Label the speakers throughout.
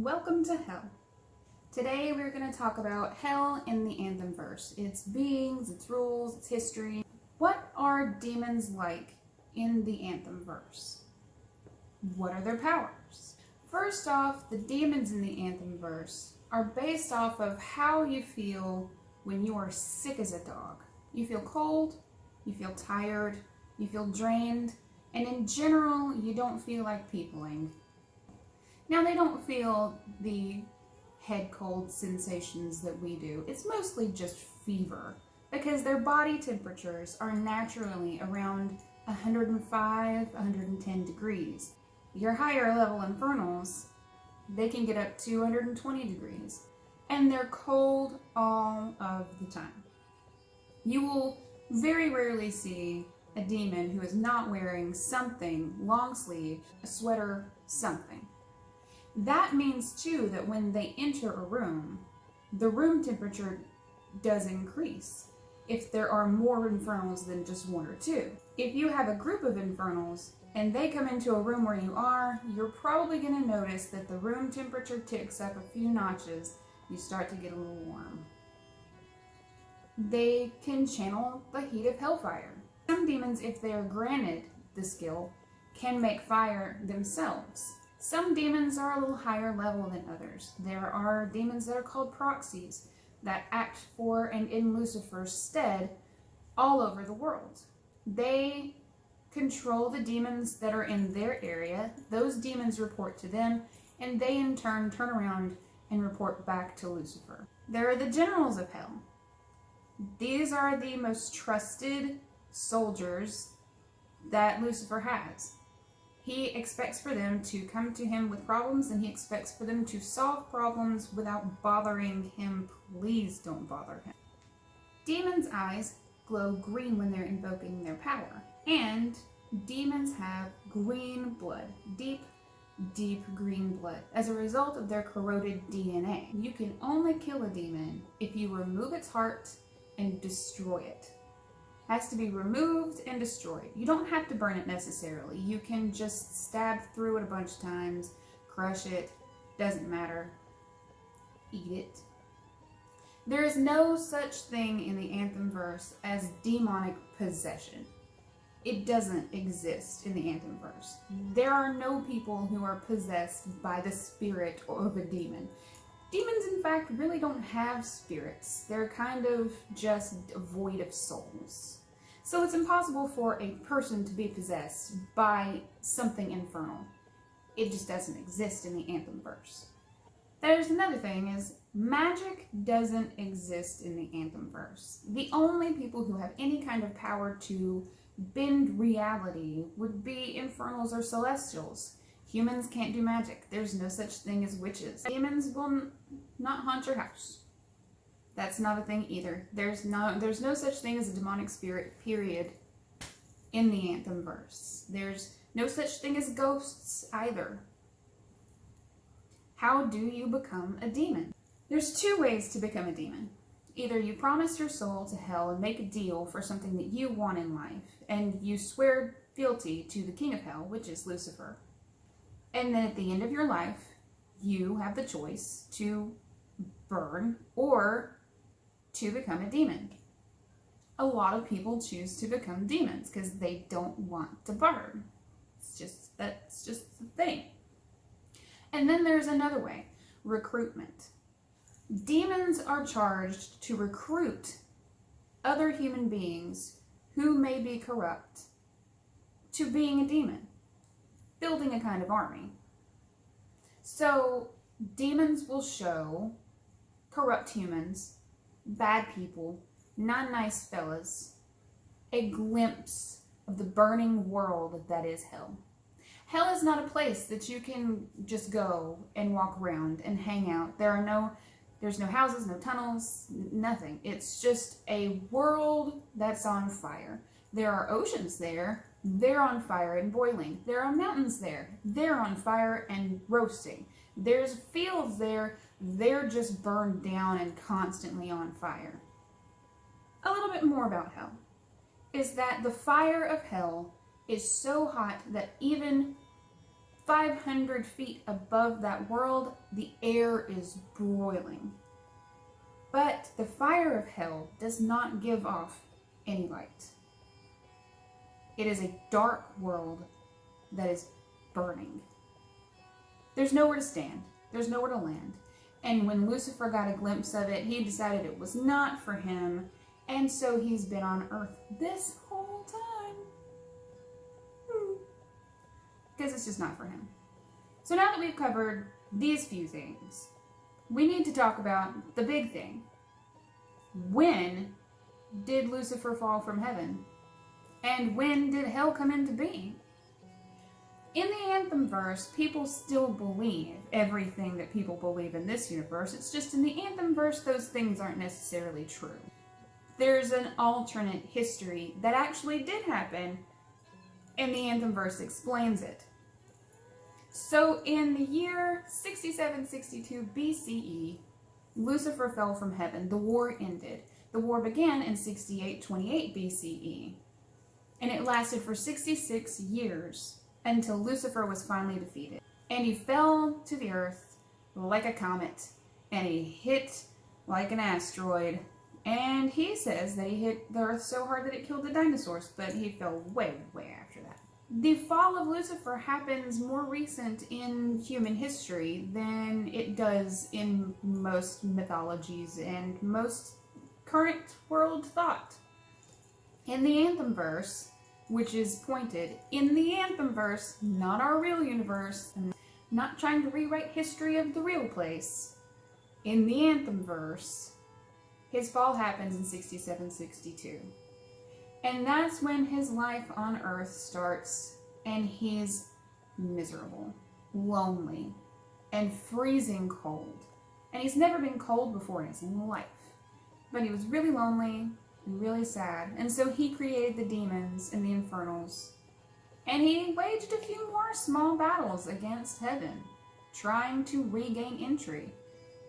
Speaker 1: Welcome to Hell. Today we're going to talk about Hell in the Anthemverse. Its beings, its rules, its history. What are demons like in the Anthemverse? What are their powers? First off, the demons in the Anthemverse are based off of how you feel when you are sick as a dog. You feel cold, you feel tired, you feel drained, and in general, you don't feel like peopling. Now, they don't feel the head cold sensations that we do. It's mostly just fever because their body temperatures are naturally around 105, 110 degrees. Your higher level infernals, they can get up to 120 degrees, and they're cold all of the time. You will very rarely see a demon who is not wearing something, long sleeve, a sweater, something. That means too that when they enter a room, the room temperature does increase if there are more infernals than just one or two. If you have a group of infernals and they come into a room where you are, you're probably going to notice that the room temperature ticks up a few notches. You start to get a little warm. They can channel the heat of hellfire. Some demons, if they are granted the skill, can make fire themselves. Some demons are a little higher level than others. There are demons that are called proxies that act for and in Lucifer's stead all over the world. They control the demons that are in their area. Those demons report to them, and they in turn turn around and report back to Lucifer. There are the generals of hell. These are the most trusted soldiers that Lucifer has. He expects for them to come to him with problems, and he expects for them to solve problems without bothering him. Please don't bother him. Demons' eyes glow green when they're invoking their power, and demons have green blood, deep green blood, as a result of their corroded DNA. You can only kill a demon if you remove its heart and destroy it. Has to be removed and destroyed. You don't have to burn it necessarily. You can just stab through it a bunch of times, crush it, doesn't matter. Eat it. There is no such thing in the Anthemverse as demonic possession. It doesn't exist in the Anthemverse. There are no people who are possessed by the spirit of a demon. Demons, in fact, really don't have spirits. They're kind of just void of souls. So it's impossible for a person to be possessed by something infernal. It just doesn't exist in the Anthemverse. There's another thing is magic doesn't exist in the Anthemverse. The only people who have any kind of power to bend reality would be infernals or celestials. Humans can't do magic. There's no such thing as witches. Demons will not haunt your house. That's not a thing either. There's no such thing as a demonic spirit, period, in the Anthemverse. There's no such thing as ghosts either. How do you become a demon? There's two ways to become a demon. Either you promise your soul to hell and make a deal for something that you want in life, and you swear fealty to the king of hell, which is Lucifer. And then at the end of your life, you have the choice to burn or to become a demon. A lot of people choose to become demons because they don't want to burn. That's just the thing. And then there's another way, recruitment. Demons are charged to recruit other human beings who may be corrupt to being a demon, building a kind of army. So demons will show corrupt humans, bad people, non-nice fellas, a glimpse of the burning world that is hell. Hell is not a place that you can just go and walk around and hang out. There's no houses, no tunnels, nothing. It's just a world that's on fire. There are oceans there. They're on fire and boiling. There are mountains there. They're on fire and roasting. There's fields there. They're just burned down and constantly on fire. A little bit more about hell is that the fire of hell is so hot that even 500 feet above that world, the air is broiling. But the fire of hell does not give off any light. It is a dark world that is burning. There's nowhere to stand. There's nowhere to land. And when Lucifer got a glimpse of it, he decided it was not for him. And so he's been on Earth this whole time. Because it's just not for him. So now that we've covered these few things, we need to talk about the big thing. When did Lucifer fall from heaven? And when did hell come into being? In the Anthemverse, people still believe everything that people believe in this universe. It's just in the Anthemverse, those things aren't necessarily true. There's an alternate history that actually did happen, and the Anthemverse explains it. So in the year 6762 BCE, Lucifer fell from heaven. The war ended. The war began in 6828 BCE, and it lasted for 66 years until Lucifer was finally defeated. And he fell to the earth like a comet, and he hit like an asteroid. And he says that he hit the earth so hard that it killed the dinosaurs, but he fell way, way after that. The fall of Lucifer happens more recent in human history than it does in most mythologies and most current world thought. In the Anthemverse, which is pointed in the Anthemverse, not our real universe, and not trying to rewrite history of the real place. In the Anthemverse, his fall happens in 6762. And that's when his life on Earth starts, and he's miserable, lonely, and freezing cold. And he's never been cold before in his life. But he was really lonely and really sad, and so he created the demons and the infernals. And he waged a few more small battles against heaven, trying to regain entry.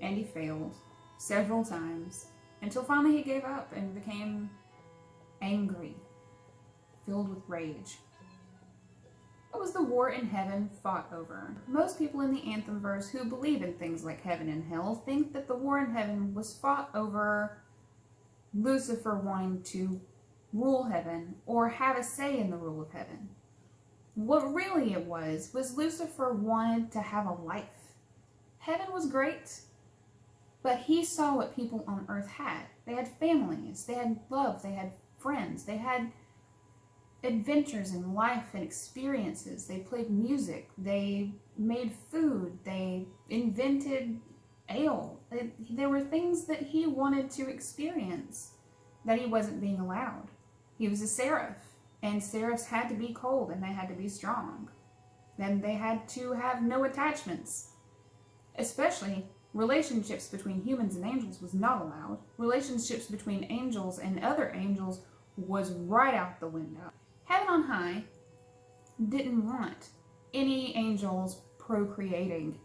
Speaker 1: And he failed several times, until finally he gave up and became angry, filled with rage. What was the war in heaven fought over? Most people in the Anthemverse who believe in things like heaven and hell think that the war in heaven was fought over Lucifer wanting to rule heaven or have a say in the rule of heaven. What really it was Lucifer wanted to have a life. Heaven was great, but he saw what people on earth had. They had families, they had love, they had friends, they had adventures in life and experiences. They played music, they made food, they invented ale. There were things that he wanted to experience that he wasn't being allowed. He was a seraph, and seraphs had to be cold and they had to be strong. Then they had to have no attachments. Especially relationships between humans and angels was not allowed. Relationships between angels and other angels was right out the window. Heaven on high didn't want any angels procreating.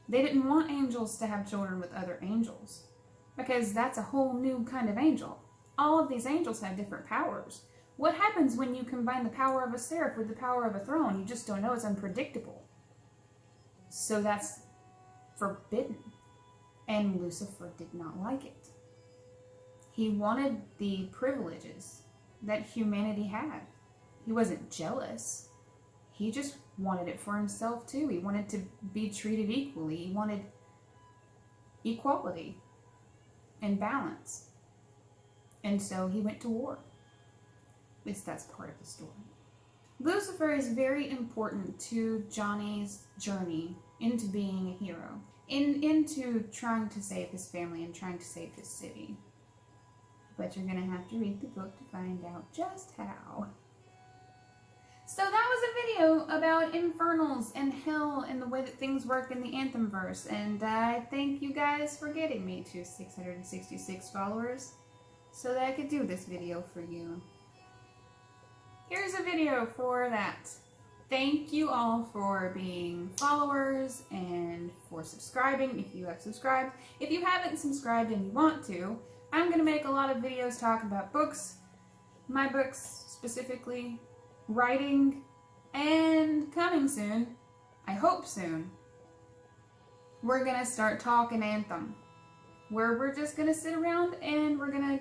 Speaker 1: They didn't want angels to have children with other angels, because that's a whole new kind of angel. All of these angels have different powers. What happens when you combine the power of a seraph with the power of a throne? You just don't know. It's unpredictable. So that's forbidden. And Lucifer did not like it. He wanted the privileges that humanity had. He wasn't jealous. He just wanted it for himself too. He wanted to be treated equally. He wanted equality and balance. And so he went to war. At least that's part of the story. Lucifer is very important to Johnny's journey into being a hero, into trying to save his family and trying to save his city. But you're going to have to read the book to find out just how. So that was a video about infernals and hell and the way that things work in the Anthemverse. And I thank you guys for getting me to 666 followers so that I could do this video for you. Here's a video for that. Thank you all for being followers and for subscribing if you have subscribed. If you haven't subscribed and you want to, I'm going to make a lot of videos talking about books, my books specifically, writing, and coming soon, I hope soon, we're gonna start talking Anthem, where we're just gonna sit around and we're gonna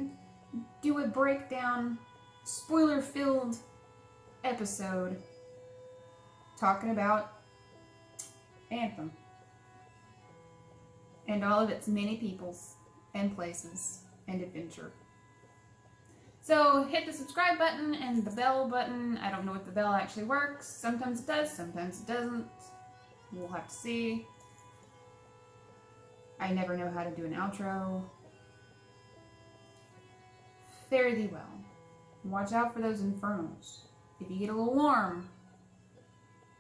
Speaker 1: do a breakdown, spoiler-filled episode talking about Anthem and all of its many peoples and places and adventure. So hit the subscribe button and the bell button. I don't know if the bell actually works. Sometimes it does, sometimes it doesn't. We'll have to see. I never know how to do an outro. Fare thee well. Watch out for those infernals. If you get a little warm,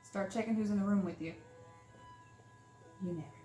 Speaker 1: start checking who's in the room with you. You never